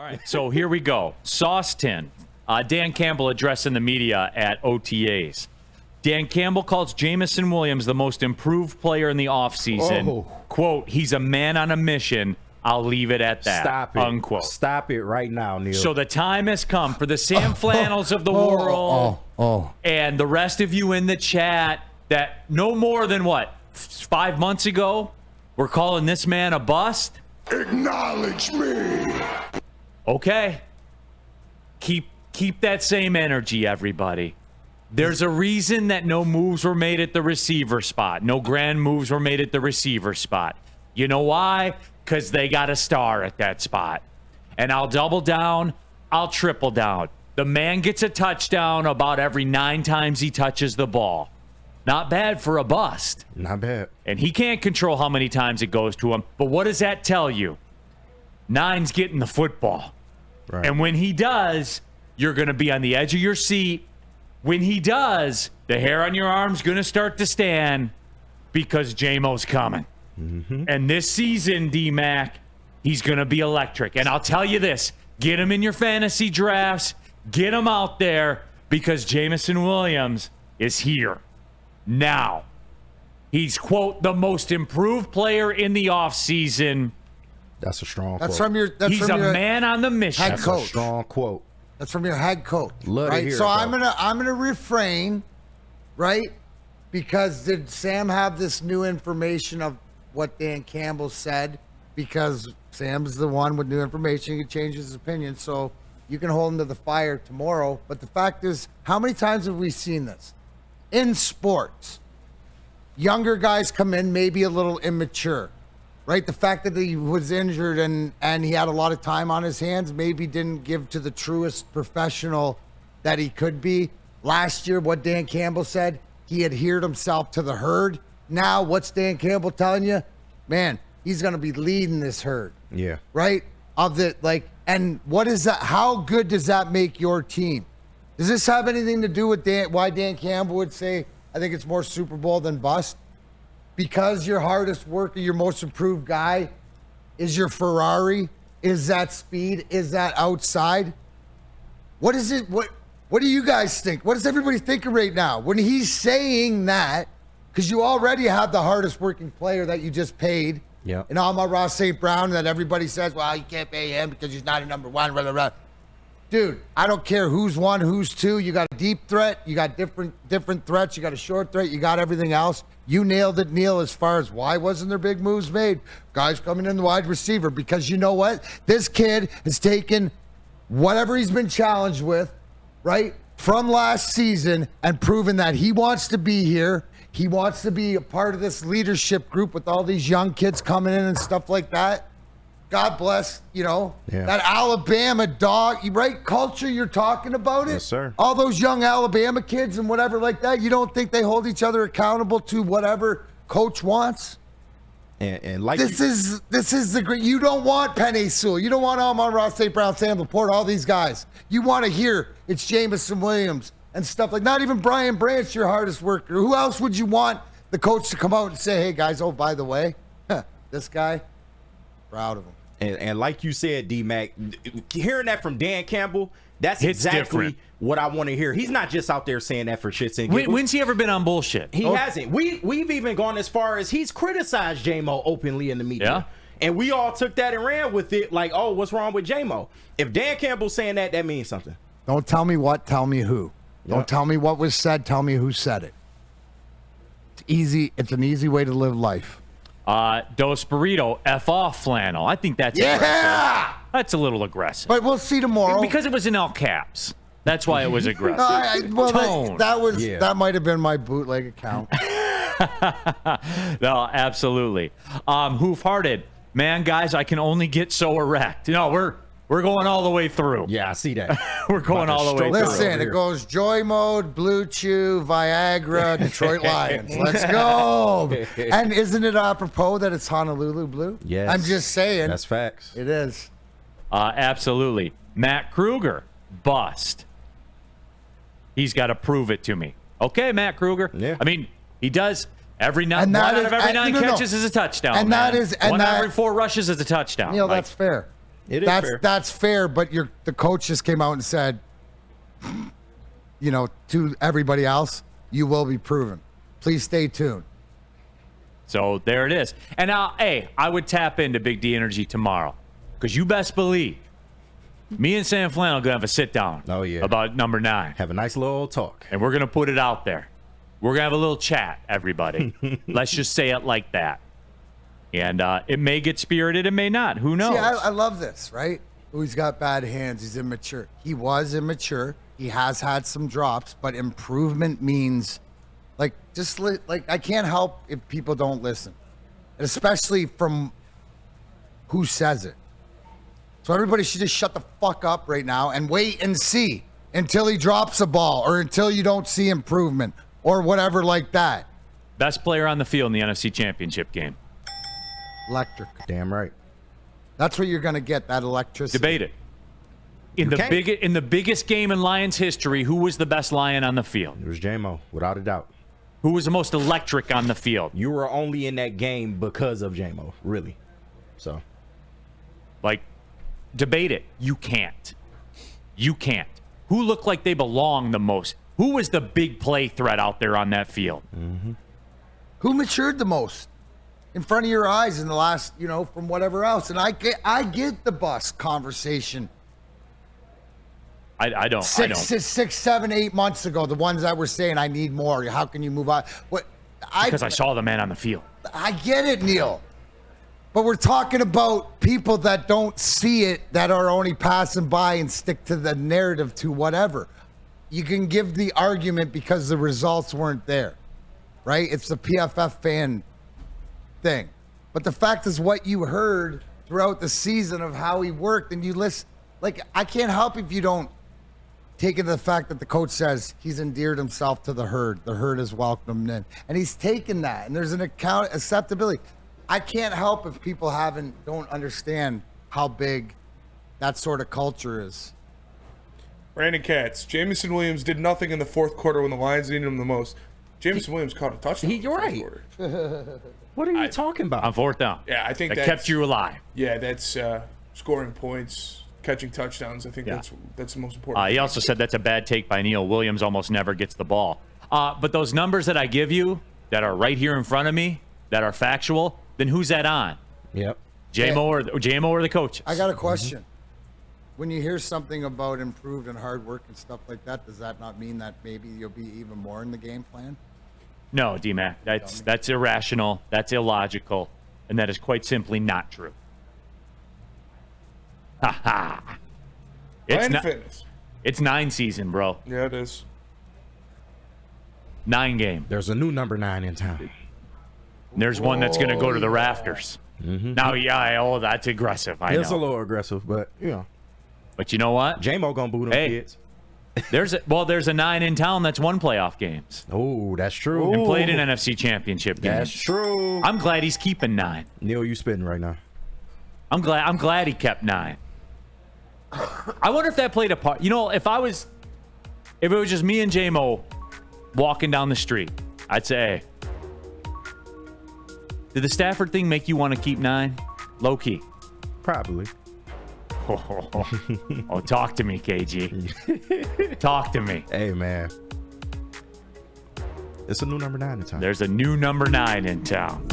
right, so here we go. Sauce tin. Dan Campbell addressing the media at OTAs. Dan Campbell calls Jameson Williams the most improved player in the offseason. Oh. Quote, he's a man on a mission. I'll leave it at that. Stop it. Unquote. Stop it right now, Neil. So the time has come for the Sam Flannels of the world and the rest of you in the chat that no more than, 5 months ago, we're calling this man a bust? Acknowledge me. Okay. Keep that same energy, everybody. There's a reason that no moves were made at the receiver spot. No grand moves were made at the receiver spot. You know why? Because they got a star at that spot. And I'll double down. I'll triple down. The man gets a touchdown about every 9 times he touches the ball. Not bad for a bust. Not bad. And he can't control how many times it goes to him. But what does that tell you? 9's getting the football. Right. And when he does, you're going to be on the edge of your seat. When he does, the hair on your arm's going to start to stand because Jamo's coming. Mm-hmm. And this season, D-Mac, he's going to be electric. And I'll tell you this, get him in your fantasy drafts, get him out there because Jameson Williams is here now. He's, quote, the most improved player in the offseason. That's a strong That's quote. from your. That's He's from a your man on the mission. head That's coach. a strong quote. That's from your head coach, Love to right? hear So it, I'm bro. gonna refrain, right? Because did Sam have this new information of what Dan Campbell said? Because Sam's the one with new information; he can change his opinion. So you can hold him to the fire tomorrow. But the fact is, how many times have we seen this in sports? Younger guys come in, maybe a little immature. Right, the fact that he was injured and he had a lot of time on his hands maybe didn't give to the truest professional that he could be. Last year, what Dan Campbell said, he adhered himself to the herd. Now, what's Dan Campbell telling you? Man, he's going to be leading this herd. Yeah. Right? And what is that? How good does that make your team? Does this have anything to do with why Dan Campbell would say, I think it's more Super Bowl than bust? Because your hardest worker, your most improved guy is your Ferrari, is that speed, is that outside? What is it? What do you guys think? What is everybody thinking right now? When he's saying that, because you already have the hardest working player that you just paid, and Amon-Ra St. Brown, that everybody says, well, you can't pay him because he's not a number one, blah, blah, blah. Dude, I don't care who's one, who's two. You got a deep threat. You got different threats. You got a short threat. You got everything else. You nailed it, Neil, as far as why wasn't there big moves made? Guys coming in the wide receiver because you know what? This kid has taken whatever he's been challenged with, right, from last season and proven that he wants to be here. He wants to be a part of this leadership group with all these young kids coming in and stuff like that. God bless, that Alabama dog, right? Culture, you're talking about it? Yes, sir. All those young Alabama kids and whatever like that, you don't think they hold each other accountable to whatever coach wants? And like this is the great. You don't want Penny Sewell. You don't want Amon-Ra St. Brown, Sam Laporte, all these guys. You want to hear it's Jameson Williams and stuff like not even Brian Branch, your hardest worker. Who else would you want the coach to come out and say, hey, guys, oh, by the way, this guy, proud of him. And like you said, D-Mac, hearing that from Dan Campbell, that's It's exactly different. what I want to hear. He's not just out there saying that for shits and giggles. When's he ever been on bullshit? He hasn't. We've even gone as far as he's criticized Jamo openly in the media. Yeah. And we all took that and ran with it like, oh, what's wrong with Jamo? If Dan Campbell's saying that, that means something. Don't tell me what, tell me who. Don't tell me what was said, tell me who said it. It's easy. It's an easy way to live life. Dos Burrito, F off flannel. I think that's aggressive. That's a little aggressive. But we'll see tomorrow. Because it was in all caps. That's why it was aggressive. Tone. That might have been my bootleg account. No, absolutely. Hoof-hearted. Man, guys, I can only get so erect. No, we're going all the way through. Yeah, I see that. We're going all the way through. Listen, it goes Joy Mode, Blue Chew, Viagra, Detroit Lions. Let's go. And isn't it apropos that it's Honolulu Blue? Yes. I'm just saying. That's facts. It is. Absolutely. Matt Kruger, bust. He's got to prove it to me. Okay, Matt Kruger. Yeah. I mean, he does every nine. And that one out is- of every and- nine no, no. catches is a touchdown. And man. that is- and one out of that- every 4 rushes is a touchdown. Neil, that's fair. It is fair. That's fair, but the coach just came out and said, to everybody else, you will be proven. Please stay tuned. So there it is. And I would tap into Big D Energy tomorrow, because you best believe me and Sam Flannel are going to have a sit down about number 9. Have a nice little talk. And we're going to put it out there. We're going to have a little chat, everybody. Let's just say it like that. And it may get spirited, it may not. Who knows? See, I love this, right? Oh, he's got bad hands. He's immature. He was immature. He has had some drops, but improvement means, I can't help if people don't listen, especially from who says it. So everybody should just shut the fuck up right now and wait and see until he drops a ball or until you don't see improvement or whatever like that. Best player on the field in the NFC Championship game. Electric. Damn right. That's what you're going to get, that electricity. Debate it. In the biggest game in Lions history, who was the best Lion on the field? It was Jamo, without a doubt. Who was the most electric on the field? You were only in that game because of Jamo, really. So, debate it. You can't. You can't. Who looked like they belong the most? Who was the big play threat out there on that field? Mm-hmm. Who matured the most in front of your eyes in the last, from whatever else? And I get the bus conversation. I don't. 6, 7, 8 months ago, the ones that were saying I need more. How can you move on? Because I saw the man on the field. I get it, Neil. But we're talking about people that don't see it, that are only passing by and stick to the narrative to whatever. You can give the argument because the results weren't there, right? It's the PFF fan thing. But the fact is what you heard throughout the season of how he worked, and you listen. I can't help if you don't take into the fact that the coach says he's endeared himself to the herd. The herd has welcomed him in. And he's taken that, and there's an acceptability. I can't help if people don't understand how big that sort of culture is. Brandon Katz, Jameson Williams did nothing in the fourth quarter when the Lions needed him the most. Jameson Williams caught a touchdown. You're right. What are you talking about? On fourth down. Yeah, I think that kept you alive. Yeah, that's scoring points, catching touchdowns. I think that's the most important. He also said that's a bad take by Neil. Williams almost never gets the ball. But those numbers that I give you that are right here in front of me, that are factual, then who's that on? Yep. Jamo or the coaches? I got a question. When you hear something about improved and hard work and stuff like that, does that not mean that maybe you'll be even more in the game plan? No, D-Mac. That's irrational. That's illogical. And that is quite simply not true. Ha ha. It's 9 season, bro. Yeah, it is. 9 game. There's a new number 9 in town. There's one that's going to go to the rafters. Mm-hmm. Now, that's aggressive. I know. It's a little aggressive, but, But you know what? Jamo going to boo them kids. There's a 9 in town that's won playoff games. Oh, that's true. And played an NFC Championship game. That's true. I'm glad he's keeping 9. Neil, you spitting right now. I'm glad he kept 9. I wonder if that played a part. If it was just me and Jamo walking down the street, I'd say, hey, did the Stafford thing make you want to keep 9? Low key. Probably. Oh, talk to me, KG. Talk to me. Hey, man. It's a new number 9 in town. There's a new number 9 in town.